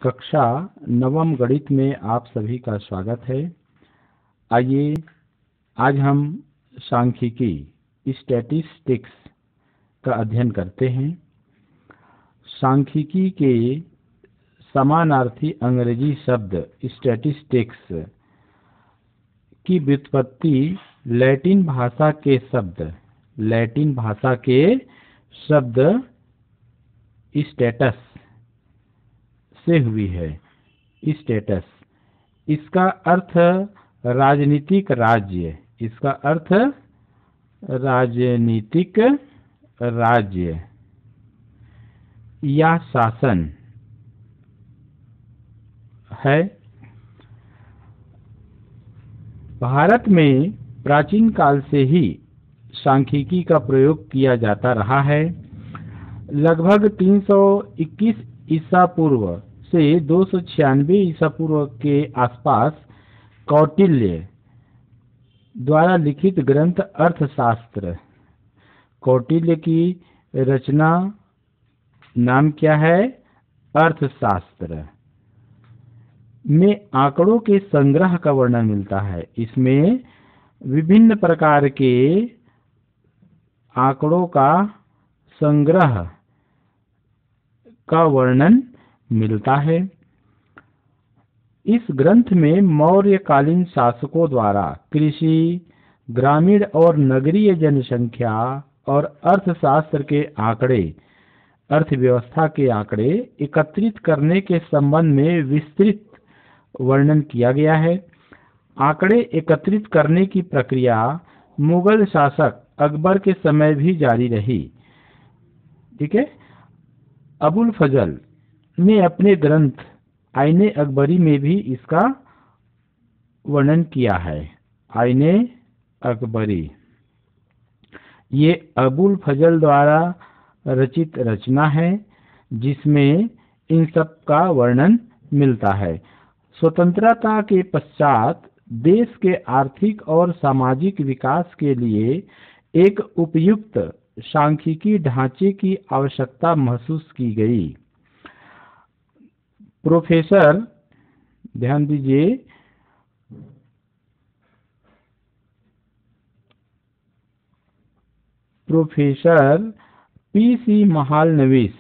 कक्षा नवम गणित में आप सभी का स्वागत है। आइए आज हम सांख्यिकी स्टैटिस्टिक्स का अध्ययन करते हैं। सांख्यिकी के समानार्थी अंग्रेजी शब्द स्टैटिस्टिक्स की व्युत्पत्ति लैटिन भाषा के शब्द स्टेटस से हुई है। स्टेटस, इसका अर्थ राजनीतिक राज्य, या शासन है। भारत में प्राचीन काल से ही सांख्यिकी का प्रयोग किया जाता रहा है। लगभग 321 ईसा पूर्व से 296 ईसा पूर्व के आसपास कौटिल्य द्वारा लिखित ग्रंथ अर्थशास्त्र, कौटिल्य की रचना नाम क्या है? अर्थशास्त्र में आंकड़ों के संग्रह का वर्णन मिलता है। इसमें विभिन्न प्रकार के आंकड़ों का संग्रह का वर्णन मिलता है। इस ग्रंथ में मौर्यकालीन शासकों द्वारा कृषि, ग्रामीण और नगरीय जनसंख्या और अर्थशास्त्र के आंकड़े, अर्थव्यवस्था के आंकड़े एकत्रित करने के संबंध में विस्तृत वर्णन किया गया है। आंकड़े एकत्रित करने की प्रक्रिया मुगल शासक अकबर के समय भी जारी रही। ठीक है। अबुल फजल ने अपने ग्रंथ आईने अकबरी में भी इसका वर्णन किया है। आईने अकबरी ये अबुल फजल द्वारा रचित रचना है जिसमें इन सब का वर्णन मिलता है। स्वतंत्रता के पश्चात देश के आर्थिक और सामाजिक विकास के लिए एक उपयुक्त सांख्यिकी ढांचे की आवश्यकता महसूस की गई। प्रोफेसर, ध्यान दीजिए, प्रोफेसर पीसी महालनोबिस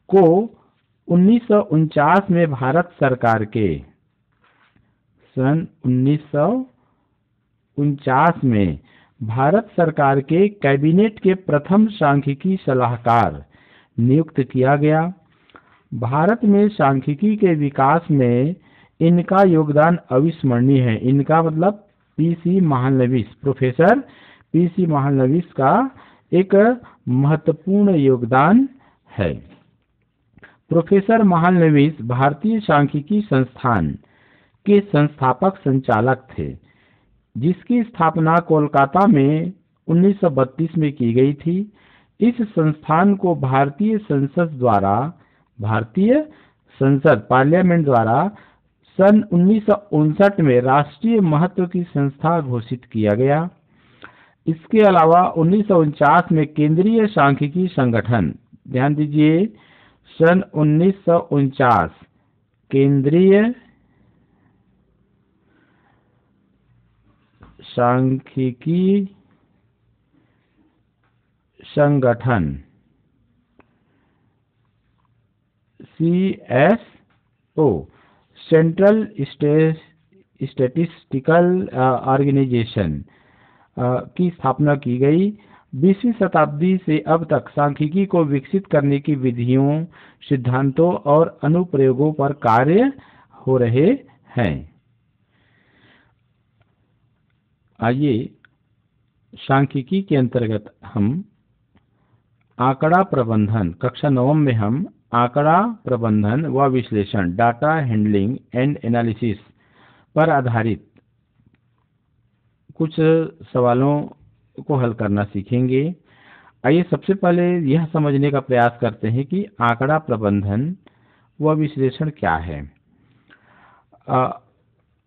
को 1949 में भारत सरकार के सन 1949 में भारत सरकार के कैबिनेट के प्रथम सांख्यिकी सलाहकार नियुक्त किया गया। भारत में सांख्यिकी के विकास में इनका योगदान अविस्मरणीय है। इनका मतलब PC Mahalanobis, professor PC Mahalanobis का एक महत्वपूर्ण योगदान है। प्रोफेसर महालनोबिस भारतीय सांख्यिकी संस्थान के संस्थापक संचालक थे, जिसकी स्थापना कोलकाता में 1932 में की गई थी। इस संस्थान को भारतीय संसद पार्लियामेंट द्वारा सन 1959 में राष्ट्रीय महत्व की संस्था घोषित किया गया। इसके अलावा 1949 में केंद्रीय सांख्यिकी संगठन, ध्यान दीजिए, सन 1949 केंद्रीय सांख्यिकी संगठन CSO, सेंट्रल स्टैटिस्टिकल ऑर्गेनाइजेशन की स्थापना की गई। 20वीं शताब्दी से अब तक सांख्यिकी को विकसित करने की विधियों, सिद्धांतों और अनुप्रयोगों पर कार्य हो रहे हैं। आइए सांख्यिकी के अंतर्गत हम आंकड़ा प्रबंधन, कक्षा नवम में हम आंकड़ा प्रबंधन व विश्लेषण, डाटा हैंडलिंग एंड एनालिसिस पर आधारित कुछ सवालों को हल करना सीखेंगे। आइए सबसे पहले यह समझने का प्रयास करते हैं कि आंकड़ा प्रबंधन व विश्लेषण क्या है।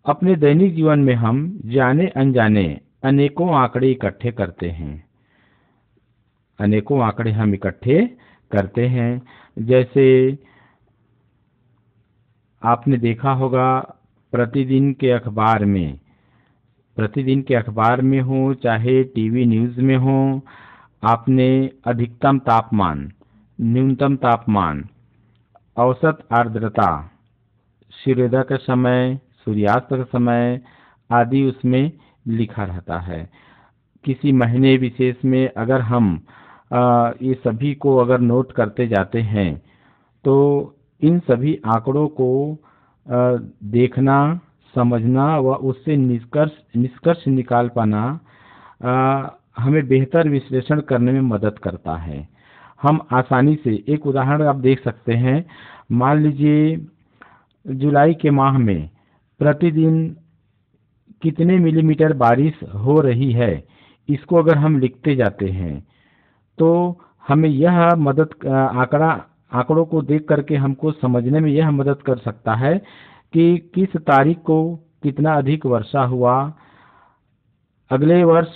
अपने दैनिक जीवन में हम जाने अनजाने अनेकों आंकड़े इकट्ठे करते हैं। अनेकों आंकड़े हम इकट्ठे करते हैं। जैसे आपने देखा होगा प्रतिदिन के अखबार में हो चाहे टीवी न्यूज़ में हो, आपने अधिकतम तापमान, न्यूनतम तापमान, औसत आर्द्रता, सूर्योदय का समय, सूर्यास्त का समय आदि उसमें लिखा रहता है। किसी महीने विशेष में अगर हम ये सभी को अगर नोट करते जाते हैं तो इन सभी आंकड़ों को देखना, समझना व उससे निष्कर्ष निकाल पाना हमें बेहतर विश्लेषण करने में मदद करता है। हम आसानी से एक उदाहरण आप देख सकते हैं। मान लीजिए जुलाई के माह में प्रतिदिन कितने मिलीमीटर बारिश हो रही है, इसको अगर हम लिखते जाते हैं तो हमें यह आंकड़ों को देख करके हमको समझने में यह मदद कर सकता है कि किस तारीख को कितना अधिक वर्षा हुआ। अगले वर्ष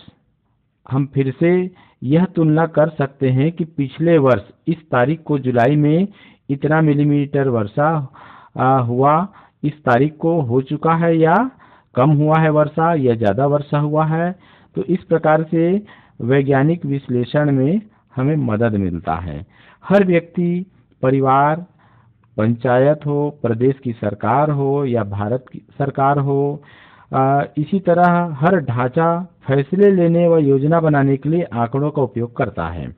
हम फिर से यह तुलना कर सकते हैं कि पिछले वर्ष इस तारीख को जुलाई में इतना मिलीमीटर वर्षा हुआ, इस तारीख को हो चुका है या कम हुआ है वर्षा या ज़्यादा वर्षा हुआ है। तो इस प्रकार से वैज्ञानिक विश्लेषण में हमें मदद मिलता है। हर व्यक्ति, परिवार, पंचायत हो, प्रदेश की सरकार हो या भारत की सरकार हो, इसी तरह हर ढांचा फैसले लेने व योजना बनाने के लिए आंकड़ों का उपयोग करता है।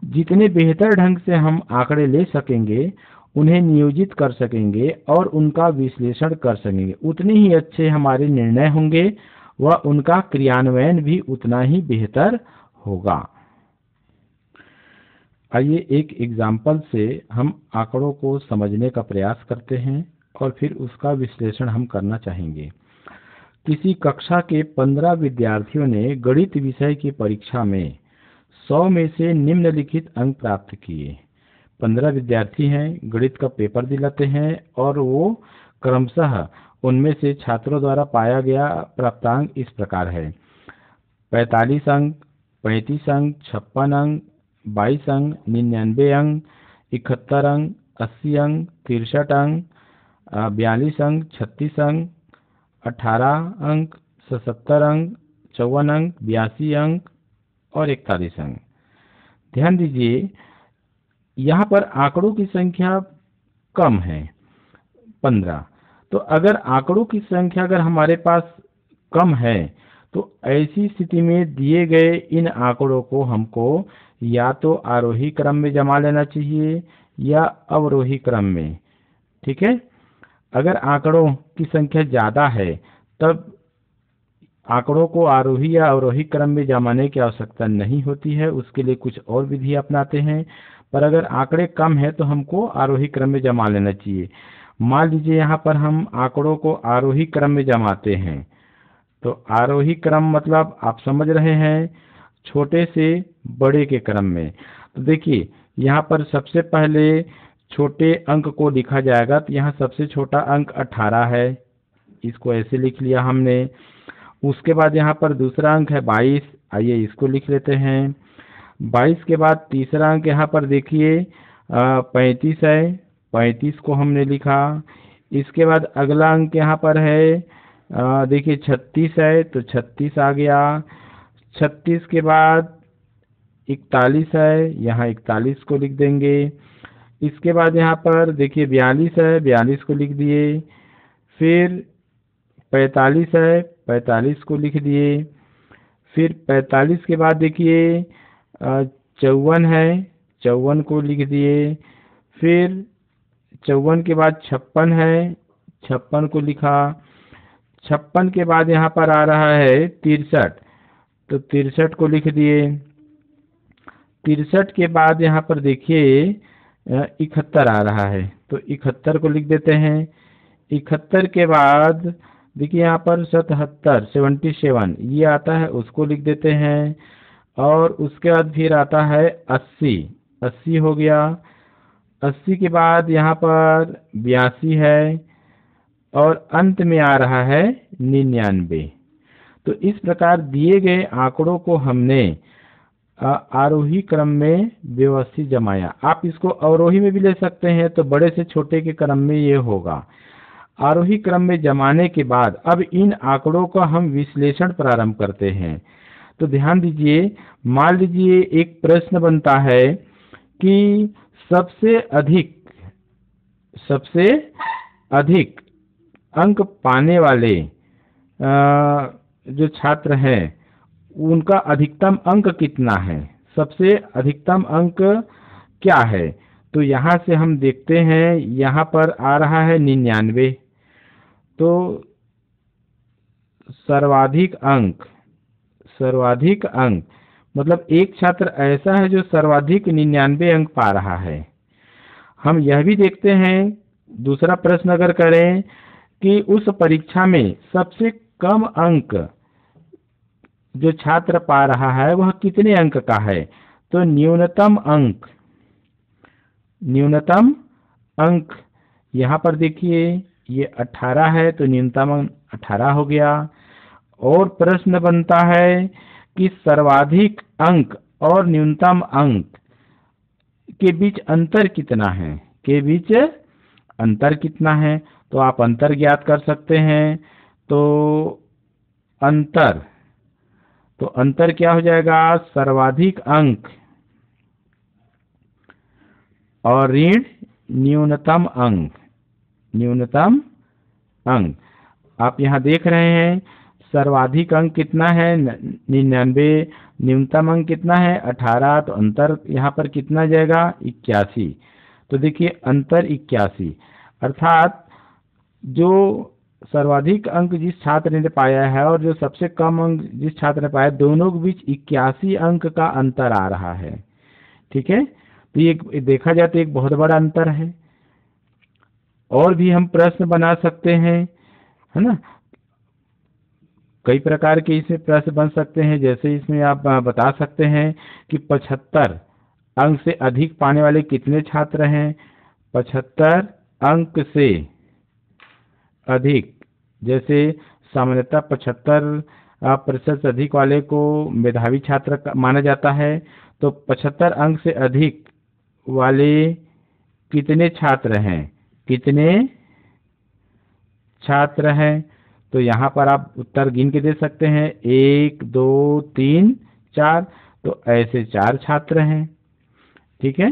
जितने बेहतर ढंग से हम आंकड़े ले सकेंगे, उन्हें नियोजित कर सकेंगे और उनका विश्लेषण कर सकेंगे, उतने ही अच्छे हमारे निर्णय होंगे व उनका क्रियान्वयन भी उतना ही बेहतर होगा। आइए एक एग्जाम्पल से हम आंकड़ों को समझने का प्रयास करते हैं और फिर उसका विश्लेषण हम करना चाहेंगे। किसी कक्षा के 15 विद्यार्थियों ने गणित विषय की परीक्षा में 100 में से निम्नलिखित अंक प्राप्त किए। 15 विद्यार्थी हैं, गणित का पेपर दिलाते हैं और वो क्रमशः उनमें से छात्रों द्वारा पाया गया प्राप्तांक इस प्रकार है: 45 अंक, 35 अंक, 56 अंक, 22 अंक, 99 अंक, 71 अंक, 80 अंक, 63 अंक, 42 अंक, 36 अंक, 18 अंक, 77 अंक, 54 अंक, 82 अंक और 41 अंक। ध्यान दीजिए, यहाँ पर आंकड़ों की संख्या कम है, 15। तो अगर आंकड़ों की संख्या अगर हमारे पास कम है तो ऐसी स्थिति में दिए गए इन आंकड़ों को हमको या तो आरोही क्रम में जमा लेना चाहिए या अवरोही क्रम में। ठीक है, अगर आंकड़ों की संख्या ज़्यादा है तब आंकड़ों को आरोही या अवरोही क्रम में जमाने की आवश्यकता नहीं होती है, उसके लिए कुछ और विधि अपनाते हैं। पर अगर आंकड़े कम है तो हमको आरोही क्रम में जमा लेना चाहिए। मान लीजिए यहाँ पर हम आंकड़ों को आरोही क्रम में जमाते हैं, तो आरोही क्रम मतलब आप समझ रहे हैं, छोटे से बड़े के क्रम में। तो देखिए यहाँ पर सबसे पहले छोटे अंक को लिखा जाएगा, तो यहाँ सबसे छोटा अंक 18 है, इसको ऐसे लिख लिया हमने। उसके बाद यहाँ पर दूसरा अंक है 22, आइए इसको लिख लेते हैं। 22 के बाद तीसरा अंक यहाँ पर देखिए 35 है, 35 को हमने लिखा। इसके बाद अगला अंक यहाँ पर है देखिए 36 है, तो 36 आ गया। 36 के बाद 41 है, यहाँ 41 को लिख देंगे। इसके बाद यहाँ पर देखिए 42 है, 42 को लिख दिए। फिर 45 है, 45 को लिख दिए। फिर 45 के बाद देखिए 54 है, 54 को लिख दिए। फिर 54 के बाद 56 है, 56 को लिखा। 56 के बाद यहाँ पर आ रहा है 63, तो 63 को लिख दिए। 63 के बाद यहाँ पर देखिए 71 आ रहा है, तो 71 को लिख देते हैं। 71 के बाद देखिए यहाँ पर 77 ये आता है, उसको लिख देते हैं। और उसके बाद फिर आता है 80 हो गया। 80 के बाद यहाँ पर 82 है, और अंत में आ रहा है 99। तो इस प्रकार दिए गए आंकड़ों को हमने आरोही क्रम में व्यवस्थित जमाया। आप इसको अवरोही में भी ले सकते हैं, तो बड़े से छोटे के क्रम में ये होगा। आरोही क्रम में जमाने के बाद अब इन आंकड़ों का हम विश्लेषण प्रारंभ करते हैं। तो ध्यान दीजिए, मान लीजिए एक प्रश्न बनता है कि सबसे अधिक अंक पाने वाले जो छात्र हैं उनका अधिकतम अंक कितना है, सबसे अधिकतम अंक क्या है। तो यहाँ से हम देखते हैं, यहाँ पर आ रहा है 99। तो सर्वाधिक अंक मतलब एक छात्र ऐसा है जो सर्वाधिक 99 अंक पा रहा है। हम यह भी देखते हैं, दूसरा प्रश्न अगर करें कि उस परीक्षा में सबसे कम अंक जो छात्र पा रहा है वह कितने अंक का है। तो न्यूनतम अंक यहाँ पर देखिए ये 18 है, तो न्यूनतम अंक 18 हो गया। और प्रश्न बनता है कि सर्वाधिक अंक और न्यूनतम अंक के बीच अंतर कितना है, तो आप अंतर ज्ञात कर सकते हैं। तो अंतर क्या हो जाएगा, सर्वाधिक अंक और ऋण न्यूनतम अंक। आप यहाँ देख रहे हैं सर्वाधिक अंक कितना है 99, न्यूनतम अंक कितना है 18, तो अंतर यहाँ पर कितना जाएगा 81। तो देखिए अंतर 81, अर्थात जो सर्वाधिक अंक जिस छात्र ने पाया है और जो सबसे कम अंक जिस छात्र ने पाया, दोनों के बीच 81 अंक का अंतर आ रहा है। ठीक है, तो ये देखा जाए तो एक बहुत बड़ा अंतर है। और भी हम प्रश्न बना सकते हैं, है ना, कई प्रकार के इसमें प्रश्न बन सकते हैं। जैसे इसमें आप बता सकते हैं कि 75 अंक से अधिक पाने वाले कितने छात्र हैं। 75 अंक से अधिक, जैसे सामान्यतः 75% से अधिक वाले को मेधावी छात्र माना जाता है। तो 75 अंक से अधिक वाले कितने छात्र हैं। तो यहाँ पर आप उत्तर गिन के दे सकते हैं, 1 2 3 4, तो ऐसे 4 छात्र हैं। ठीक है,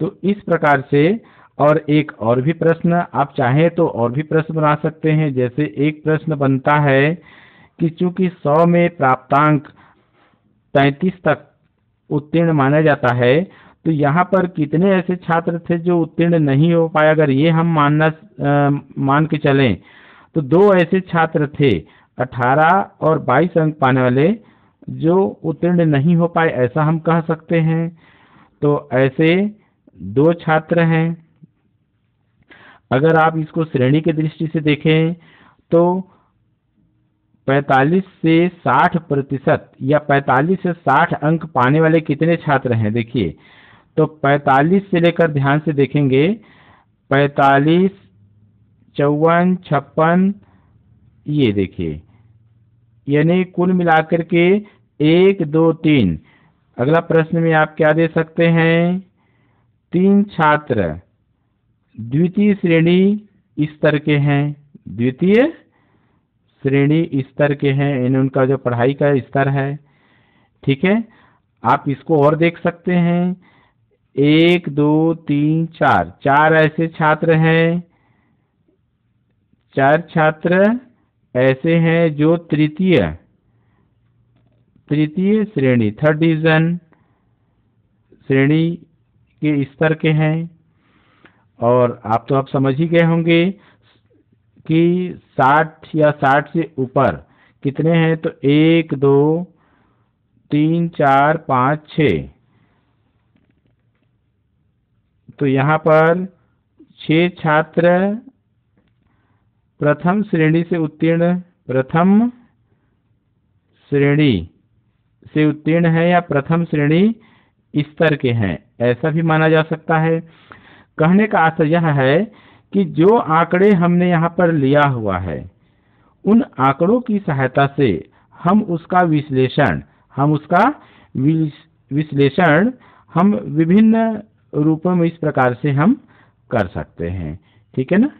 तो इस प्रकार से और एक और भी प्रश्न आप चाहें तो और भी प्रश्न बना सकते हैं। जैसे एक प्रश्न बनता है कि चूंकि 100 में प्राप्तांक 33 तक उत्तीर्ण माना जाता है, तो यहाँ पर कितने ऐसे छात्र थे जो उत्तीर्ण नहीं हो पाए। अगर ये हम मान के चलें तो 2 ऐसे छात्र थे 18 और 22 अंक पाने वाले जो उत्तीर्ण नहीं हो पाए, ऐसा हम कह सकते हैं। तो ऐसे 2 छात्र हैं। अगर आप इसको श्रेणी की दृष्टि से देखें तो 45 से 60% या 45 से 60 अंक पाने वाले कितने छात्र हैं। देखिए, तो 45 से लेकर ध्यान से देखेंगे, 45 54 56, ये देखिए, यानी कुल मिलाकर के 1 2 3। अगला प्रश्न में आप क्या दे सकते हैं, 3 छात्र द्वितीय श्रेणी स्तर के हैं, उनका जो पढ़ाई का स्तर है। ठीक है, आप इसको और देख सकते हैं, 1 2 3 4, 4 ऐसे छात्र हैं, 4 छात्र ऐसे हैं जो तृतीय श्रेणी, थर्ड डिवीजन श्रेणी के स्तर के हैं। और आप समझ ही गए होंगे कि 60 या 60 से ऊपर कितने हैं। तो 1 2 3 4 5 6, तो यहाँ पर 6 छात्र प्रथम श्रेणी से उत्तीर्ण है या प्रथम श्रेणी स्तर के हैं, ऐसा भी माना जा सकता है। कहने का अर्थ यह है कि जो आंकड़े हमने यहाँ पर लिया हुआ है, उन आंकड़ों की सहायता से हम उसका विश्लेषण हम विभिन्न रूपों में इस प्रकार से हम कर सकते हैं। ठीक है ना।